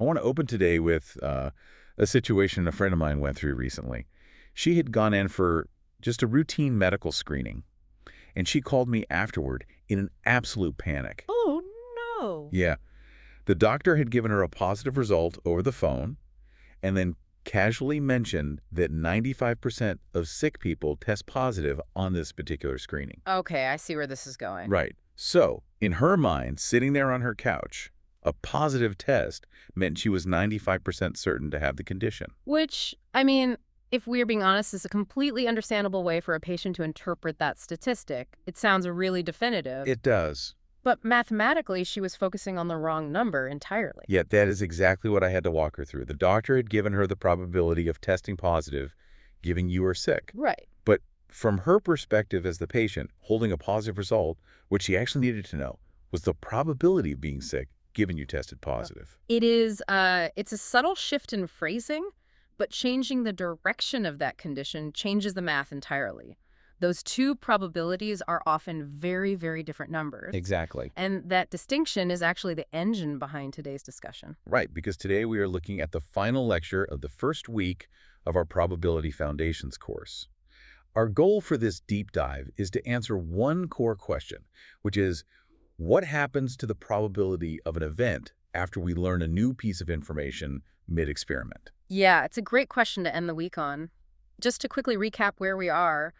I want to open today with a situation a friend of mine went through recently. She had gone in for just a routine medical screening, and she called me afterward in an absolute panic. Oh, no. Yeah, the doctor had given her a positive result over the phone and then casually mentioned that 95% of sick people test positive on this particular screening. Okay, I see where this is going. Right. So, in her mind, sitting there on her couch, a positive test meant she was 95% certain to have the condition. Which, I mean, if we're being honest, is a completely understandable way for a patient to interpret that statistic. It sounds really definitive. It does. But mathematically, she was focusing on the wrong number entirely. Yet that is exactly what I had to walk her through. The doctor had given her the probability of testing positive, given you were sick. Right. But from her perspective as the patient, holding a positive result, what she actually needed to know was the probability of being sick, given you tested positive. It's a subtle shift in phrasing, but changing the direction of that condition changes the math entirely. Those two probabilities are often very, very different numbers. Exactly. And that distinction is actually the engine behind today's discussion. Right, because today we are looking at the final lecture of the first week of our Probability Foundations course. Our goal for this deep dive is to answer one core question, which is, what happens to the probability of an event after we learn a new piece of information mid-experiment? Yeah, it's a great question to end the week on. Just to quickly recap where we are,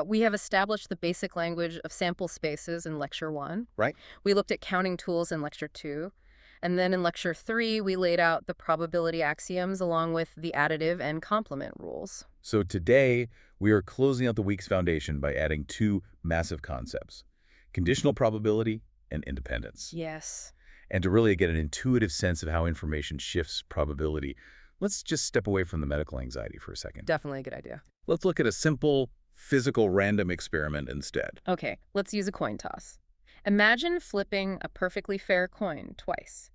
we have established the basic language of sample spaces in Lecture 1. Right. We looked at counting tools in Lecture 2. And then in Lecture 3, we laid out the probability axioms along with the additive and complement rules. So today, we are closing out the week's foundation by adding two massive concepts, conditional probability and independence. Yes. And to really get an intuitive sense of how information shifts probability, let's just step away from the medical anxiety for a second. Definitely a good idea. Let's look at a simple, physical random experiment instead. Okay, let's use a coin toss. Imagine flipping a perfectly fair coin twice.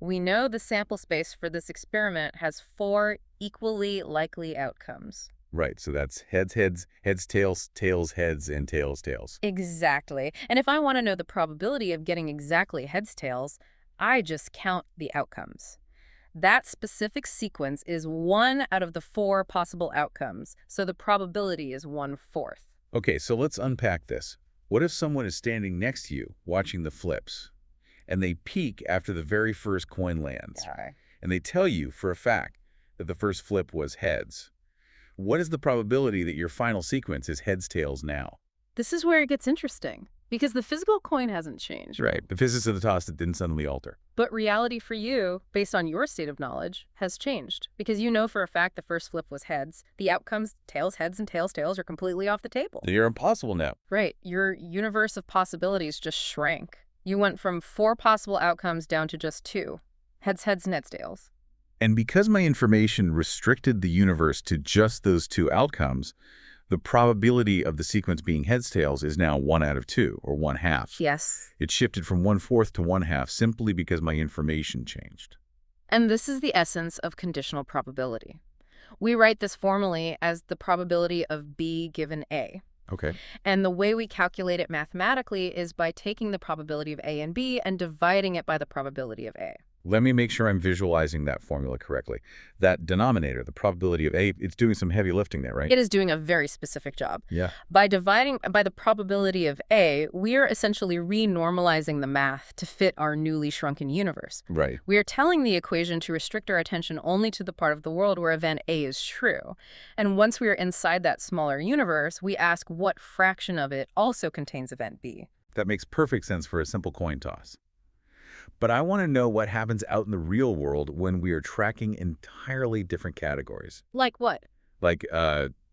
We know the sample space for this experiment has 4 equally likely outcomes. Right, so that's heads, heads, heads, tails, tails, heads, and tails, tails. Exactly. And if I want to know the probability of getting exactly heads, tails, I just count the outcomes. That specific sequence is 1 out of the 4 possible outcomes, so the probability is 1/4. Okay, so let's unpack this. What if someone is standing next to you watching the flips, and they peek after the very first coin lands, and they tell you for a fact that the first flip was heads? What is the probability that your final sequence is heads, tails now? This is where it gets interesting, because the physical coin hasn't changed. Right, the physics of the toss that didn't suddenly alter. But reality for you, based on your state of knowledge, has changed. Because you know for a fact the first flip was heads. The outcomes, tails, heads, and tails, tails, are completely off the table. You're impossible now. Right. Your universe of possibilities just shrank. You went from 4 possible outcomes down to just 2. Heads, heads, and heads, tails. And because my information restricted the universe to just those 2 outcomes, the probability of the sequence being heads, tails is now 1 out of 2, or 1/2. Yes. It shifted from 1/4 to 1/2 simply because my information changed. And this is the essence of conditional probability. We write this formally as the probability of B given A. Okay. And the way we calculate it mathematically is by taking the probability of A and B and dividing it by the probability of A. Let me make sure I'm visualizing that formula correctly. That denominator, the probability of A, it's doing some heavy lifting there, right? It is doing a very specific job. Yeah. By dividing by the probability of A, we are essentially renormalizing the math to fit our newly shrunken universe. Right. We are telling the equation to restrict our attention only to the part of the world where event A is true. And once we are inside that smaller universe, we ask what fraction of it also contains event B. That makes perfect sense for a simple coin toss. But I want to know what happens out in the real world when we are tracking entirely different categories. Like what? Like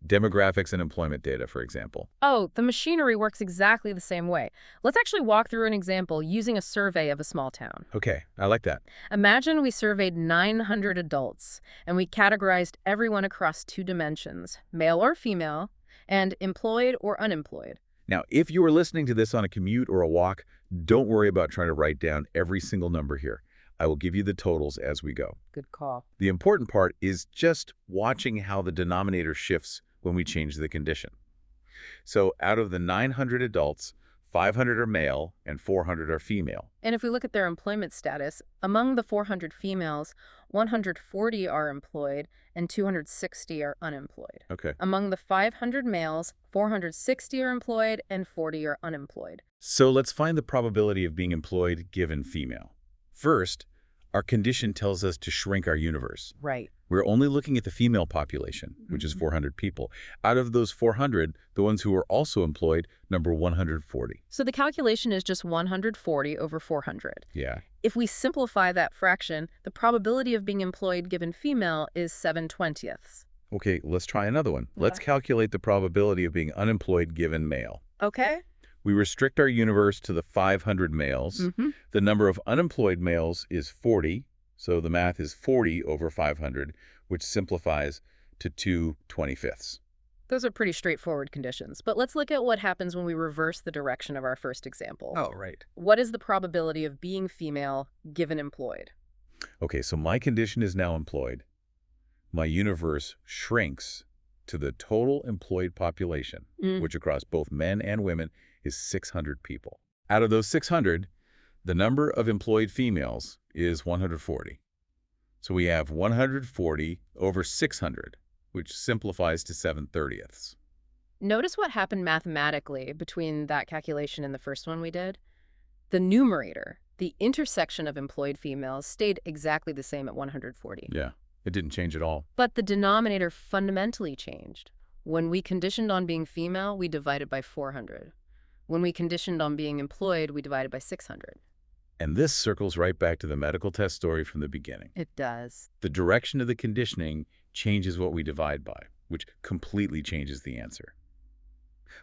demographics and employment data, for example. Oh, the machinery works exactly the same way. Let's actually walk through an example using a survey of a small town. Okay, I like that. Imagine we surveyed 900 adults, and we categorized everyone across 2 dimensions, male or female, and employed or unemployed. Now, if you are listening to this on a commute or a walk, don't worry about trying to write down every single number here. I will give you the totals as we go. Good call. The important part is just watching how the denominator shifts when we change the condition. So out of the 900 adults, 500 are male and 400 are female. And if we look at their employment status, among the 400 females, 140 are employed and 260 are unemployed. Okay. Among the 500 males, 460 are employed and 40 are unemployed. So let's find the probability of being employed given female. First, our condition tells us to shrink our universe. Right. We're only looking at the female population, which is 400 people. Out of those 400, the ones who are also employed number 140. So the calculation is just 140 over 400. Yeah. If we simplify that fraction, the probability of being employed given female is 7/20. Okay, let's try another one. Let's calculate the probability of being unemployed given male. Okay. We restrict our universe to the 500 males. The number of unemployed males is 40, so the math is 40 over 500, which simplifies to 2/25. Those are pretty straightforward conditions, but let's look at what happens when we reverse the direction of our first example. Oh, right. What is the probability of being female given employed? Okay, so my condition is now employed. My universe shrinks to the total employed population, which across both men and women is 600 people. Out of those 600, the number of employed females is 140. So we have 140 over 600, which simplifies to 7/30. Notice what happened mathematically between that calculation and the first one we did. The numerator, the intersection of employed females, stayed exactly the same at 140. Yeah, it didn't change at all. But the denominator fundamentally changed. When we conditioned on being female, we divided by 400. When we conditioned on being employed, we divided by 600. And this circles right back to the medical test story from the beginning. It does. The direction of the conditioning changes what we divide by, which completely changes the answer.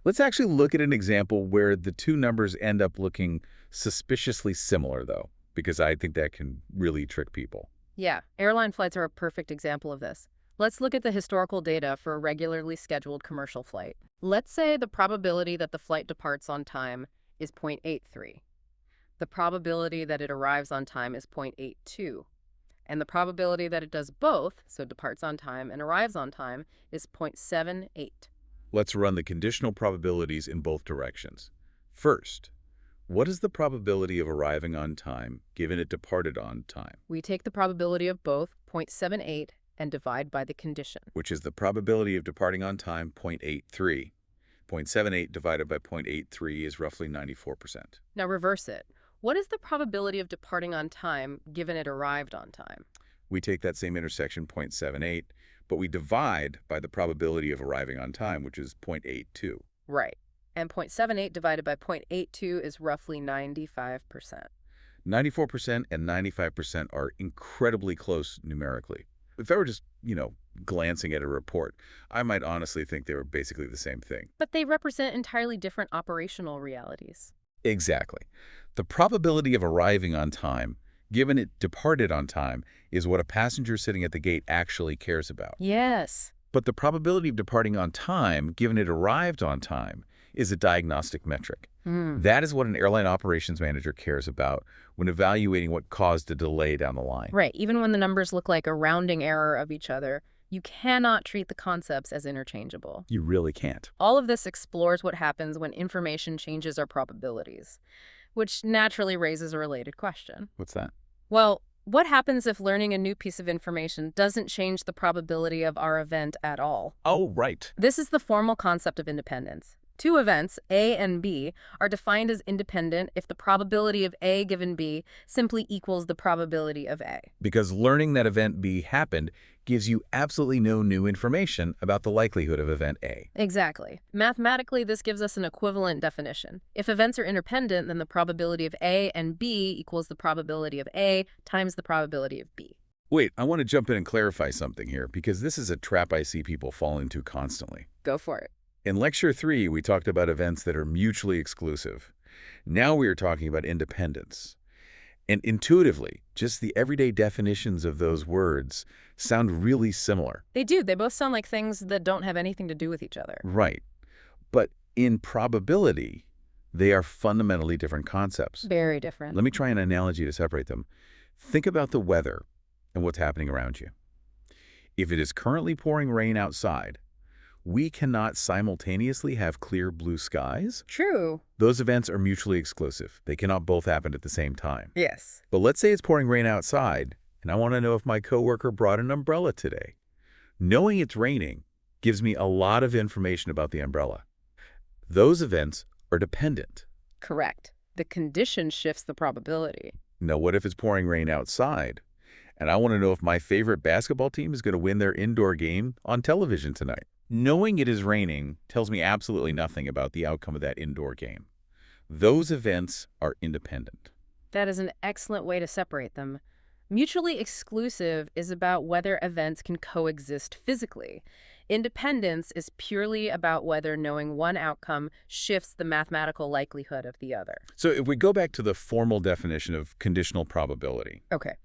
Let's actually look at an example where the two numbers end up looking suspiciously similar, though, because I think that can really trick people. Yeah, airline flights are a perfect example of this. Let's look at the historical data for a regularly scheduled commercial flight. Let's say the probability that the flight departs on time is 0.83. The probability that it arrives on time is 0.82. And the probability that it does both, so departs on time and arrives on time, is 0.78. Let's run the conditional probabilities in both directions. First, what is the probability of arriving on time given it departed on time? We take the probability of both, 0.78, and divide by the condition. Which is the probability of departing on time, 0.83. 0.78 divided by 0.83 is roughly 94%. Now reverse it. What is the probability of departing on time given it arrived on time? We take that same intersection, 0.78, but we divide by the probability of arriving on time, which is 0.82. Right. And 0.78 divided by 0.82 is roughly 95%. 94% and 95% are incredibly close numerically. If I were just, glancing at a report, I might honestly think they were basically the same thing. But they represent entirely different operational realities. Exactly. The probability of arriving on time, given it departed on time, is what a passenger sitting at the gate actually cares about. Yes. But the probability of departing on time, given it arrived on time, is a diagnostic metric. That is what an airline operations manager cares about when evaluating what caused a delay down the line. Right. Even when the numbers look like a rounding error of each other, you cannot treat the concepts as interchangeable. You really can't. All of this explores what happens when information changes our probabilities, which naturally raises a related question. What's that? Well, what happens if learning a new piece of information doesn't change the probability of our event at all? Oh, right. This is the formal concept of independence. Two events, A and B, are defined as independent if the probability of A given B simply equals the probability of A. Because learning that event B happened gives you absolutely no new information about the likelihood of event A. Exactly. Mathematically, this gives us an equivalent definition. If events are independent, then the probability of A and B equals the probability of A times the probability of B. Wait, I want to jump in and clarify something here, because this is a trap I see people fall into constantly. Go for it. In Lecture 3, we talked about events that are mutually exclusive. Now we are talking about independence. And intuitively, just the everyday definitions of those words sound really similar. They do. They both sound like things that don't have anything to do with each other. Right. But in probability, they are fundamentally different concepts. Very different. Let me try an analogy to separate them. Think about the weather and what's happening around you. If it is currently pouring rain outside, we cannot simultaneously have clear blue skies? True. Those events are mutually exclusive. They cannot both happen at the same time. Yes. But let's say it's pouring rain outside, and I want to know if my coworker brought an umbrella today. Knowing it's raining gives me a lot of information about the umbrella. Those events are dependent. Correct. The condition shifts the probability. Now, what if it's pouring rain outside, and I want to know if my favorite basketball team is going to win their indoor game on television tonight? Knowing it is raining tells me absolutely nothing about the outcome of that indoor game. Those events are independent. That is an excellent way to separate them. Mutually exclusive is about whether events can coexist physically. Independence is purely about whether knowing one outcome shifts the mathematical likelihood of the other. So if we go back to the formal definition of conditional probability, Okay.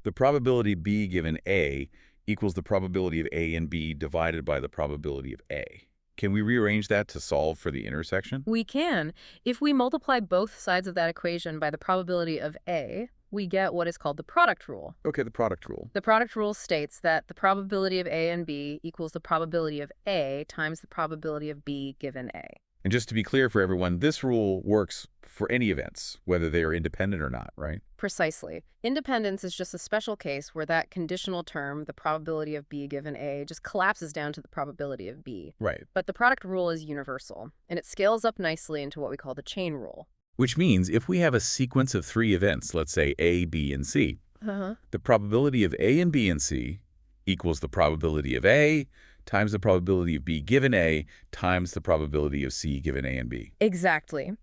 the probability B given A equals the probability of A and B divided by the probability of A. Can we rearrange that to solve for the intersection? We can. If we multiply both sides of that equation by the probability of A, we get what is called the product rule. Okay, the product rule. The product rule states that the probability of A and B equals the probability of A times the probability of B given A. And just to be clear for everyone, this rule works for any events, whether they are independent or not, right? Precisely. Independence is just a special case where that conditional term, the probability of B given A, just collapses down to the probability of B. Right. But the product rule is universal, and it scales up nicely into what we call the chain rule. Which means if we have a sequence of 3 events, let's say A, B, and C, the probability of A and B and C equals the probability of A times the probability of B given A times the probability of C given A and B. Exactly.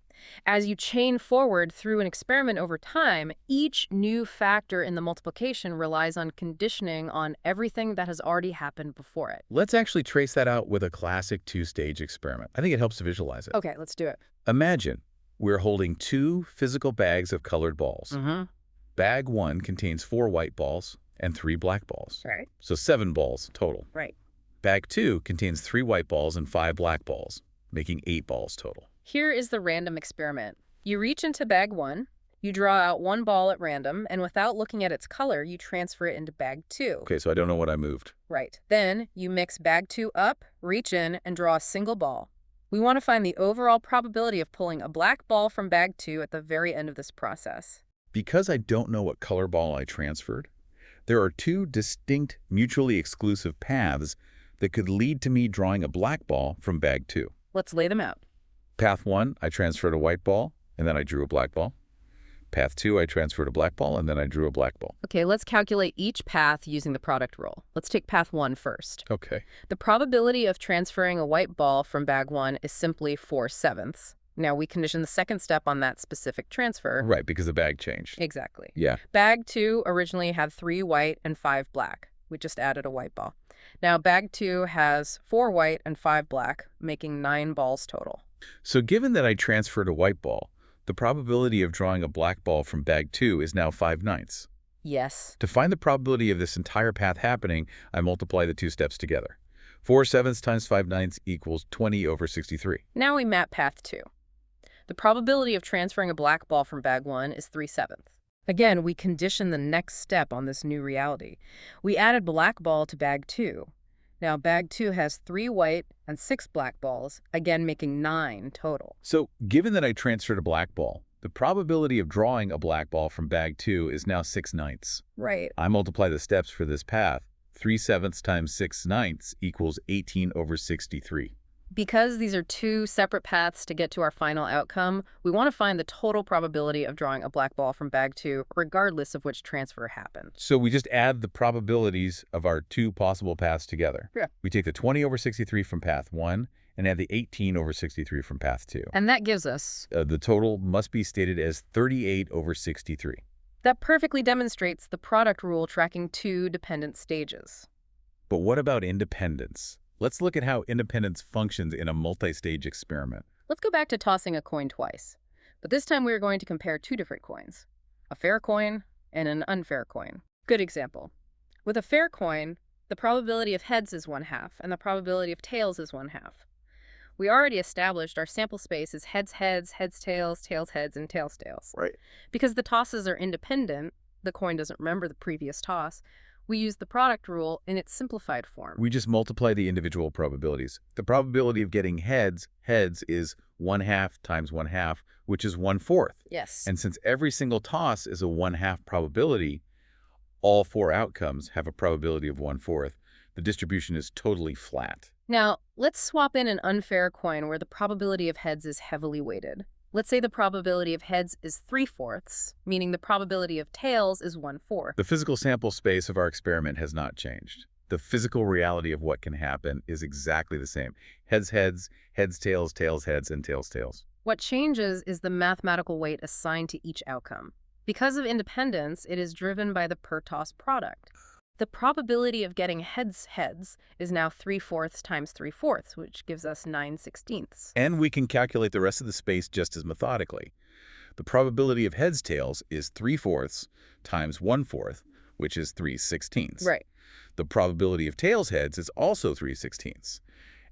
As you chain forward through an experiment over time, each new factor in the multiplication relies on conditioning on everything that has already happened before it. Let's actually trace that out with a classic 2-stage experiment. I think it helps to visualize it. Okay, let's do it. Imagine we're holding 2 physical bags of colored balls. Bag 1 contains 4 white balls and 3 black balls. Right. So 7 balls total. Right. Bag 2 contains 3 white balls and 5 black balls, making 8 balls total. Here is the random experiment. You reach into bag 1, you draw out 1 ball at random, and without looking at its color, you transfer it into bag 2. Okay, so I don't know what I moved. Right. Then you mix bag 2 up, reach in, and draw a single ball. We want to find the overall probability of pulling a black ball from bag 2 at the very end of this process. Because I don't know what color ball I transferred, there are 2 distinct, mutually exclusive paths that could lead to me drawing a black ball from bag 2. Let's lay them out. Path 1, I transferred a white ball, and then I drew a black ball. Path 2, I transferred a black ball, and then I drew a black ball. Okay, let's calculate each path using the product rule. Let's take path 1 first. Okay. The probability of transferring a white ball from bag 1 is simply 4/7. Now, we condition the second step on that specific transfer. Right, because the bag changed. Exactly. Yeah. Bag 2 originally had 3 white and 5 black. We just added a white ball. Now, bag 2 has 4 white and 5 black, making 9 balls total. So given that I transferred a white ball, the probability of drawing a black ball from bag 2 is now 5/9. Yes. To find the probability of this entire path happening, I multiply the 2 steps together. 4/7 times 5/9 equals 20/63. Now we map path 2. The probability of transferring a black ball from bag 1 is 3/7. Again, we condition the next step on this new reality. We added black ball to bag 2. Now, bag 2 has 3 white and 6 black balls, again making 9 total. So given that I transferred a black ball, the probability of drawing a black ball from bag 2 is now 6/9. Right. I multiply the steps for this path. 3/7 times 6/9 equals 18/63. Because these are 2 separate paths to get to our final outcome, we want to find the total probability of drawing a black ball from bag 2, regardless of which transfer happened. So we just add the probabilities of our 2 possible paths together. Yeah. We take the 20/63 from path 1 and add the 18/63 from path 2. And that gives us... The total must be stated as 38/63. That perfectly demonstrates the product rule tracking 2 dependent stages. But what about independence? Let's look at how independence functions in a multi-stage experiment. Let's go back to tossing a coin twice. But this time we are going to compare 2 different coins, a fair coin and an unfair coin. Good example. With a fair coin, the probability of heads is 1/2 and the probability of tails is 1/2. We already established our sample space is heads heads, heads tails, tails heads, and tails tails. Right. Because the tosses are independent, the coin doesn't remember the previous toss, We use the product rule in its simplified form. We just multiply the individual probabilities. The probability of getting heads is 1/2 times 1/2, which is 1/4. Yes. And since every single toss is a 1/2 probability, all 4 outcomes have a probability of 1/4. The distribution is totally flat. Now, let's swap in an unfair coin where the probability of heads is heavily weighted. Let's say the probability of heads is 3/4, meaning the probability of tails is 1/4. The physical sample space of our experiment has not changed. The physical reality of what can happen is exactly the same. Heads, heads, heads, tails, tails, heads, and tails, tails. What changes is the mathematical weight assigned to each outcome. Because of independence, it is driven by the per-toss product. The probability of getting heads is now 3/4 times 3/4, which gives us 9/16. And we can calculate the rest of the space just as methodically. The probability of heads tails is 3/4 times 1/4, which is 3/16. Right. The probability of tails heads is also 3/16.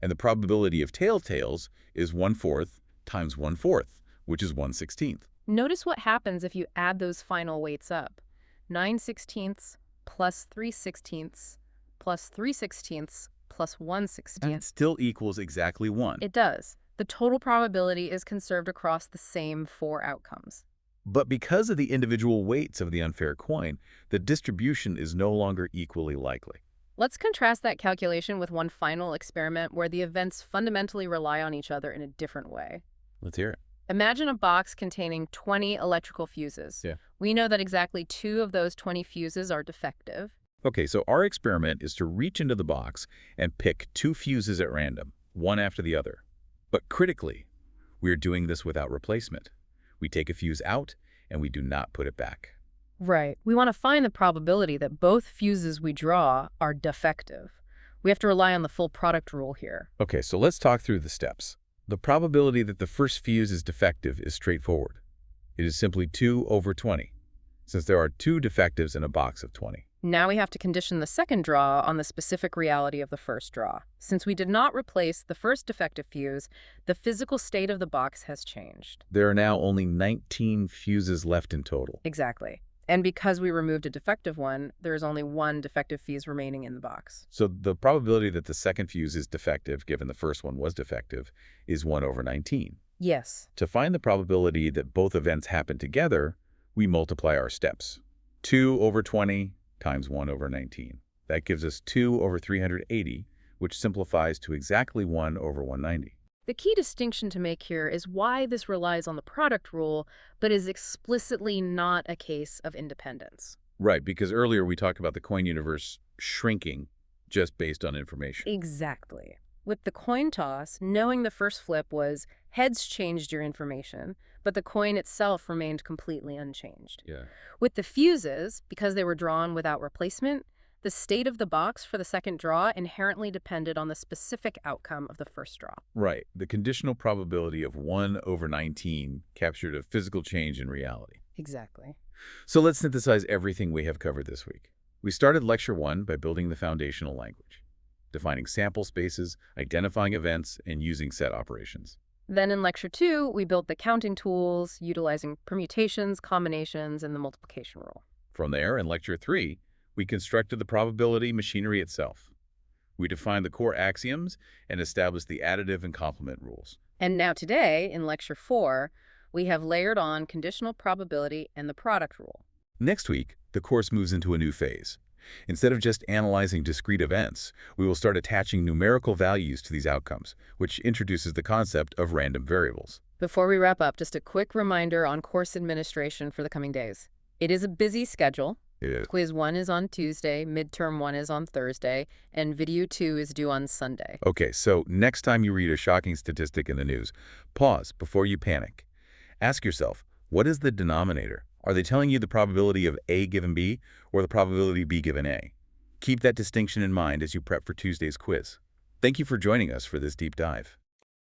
And the probability of tails is 1/4 times 1/4, which is 1/16. Notice what happens if you add those final weights up. 9/16 plus 3/16 plus 3/16 plus 1/16. That still equals exactly 1. It does. The total probability is conserved across the same 4 outcomes. But because of the individual weights of the unfair coin, the distribution is no longer equally likely. Let's contrast that calculation with one final experiment where the events fundamentally rely on each other in a different way. Let's hear it. Imagine a box containing 20 electrical fuses. Yeah. We know that exactly 2 of those 20 fuses are defective. Okay, so our experiment is to reach into the box and pick 2 fuses at random, one after the other. But critically, we are doing this without replacement. We take a fuse out and we do not put it back. Right. We want to find the probability that both fuses we draw are defective. We have to rely on the full product rule here. Okay, so let's talk through the steps. The probability that the first fuse is defective is straightforward. It is simply 2/20, since there are 2 defectives in a box of 20. Now we have to condition the second draw on the specific reality of the first draw. Since we did not replace the first defective fuse, the physical state of the box has changed. There are now only 19 fuses left in total. Exactly. And because we removed a defective one, there is only 1 defective fuse remaining in the box. So the probability that the second fuse is defective, given the first one was defective, is 1/19. Yes. To find the probability that both events happen together, we multiply our steps. 2/20 times 1/19. That gives us 2/380, which simplifies to exactly 1/190. The key distinction to make here is why this relies on the product rule, but is explicitly not a case of independence. Right, because earlier we talked about the coin universe shrinking just based on information. Exactly. With the coin toss, knowing the first flip was heads changed your information, but the coin itself remained completely unchanged. Yeah. With the fuses, because they were drawn without replacement, the state of the box for the second draw inherently depended on the specific outcome of the first draw. Right. The conditional probability of 1/19 captured a physical change in reality. Exactly. So let's synthesize everything we have covered this week. We started Lecture 1 by building the foundational language, defining sample spaces, identifying events, and using set operations. Then in Lecture 2, we built the counting tools, utilizing permutations, combinations, and the multiplication rule. From there, in Lecture 3, we constructed the probability machinery itself. We defined the core axioms and established the additive and complement rules. And now today, in Lecture 4, we have layered on conditional probability and the product rule. Next week, the course moves into a new phase. Instead of just analyzing discrete events, we will start attaching numerical values to these outcomes, which introduces the concept of random variables. Before we wrap up, just a quick reminder on course administration for the coming days. It is a busy schedule. Quiz 1 is on Tuesday, midterm 1 is on Thursday, and video 2 is due on Sunday. Okay, so next time you read a shocking statistic in the news, pause before you panic. Ask yourself, what is the denominator? Are they telling you the probability of A given B or the probability B given A? Keep that distinction in mind as you prep for Tuesday's quiz. Thank you for joining us for this deep dive.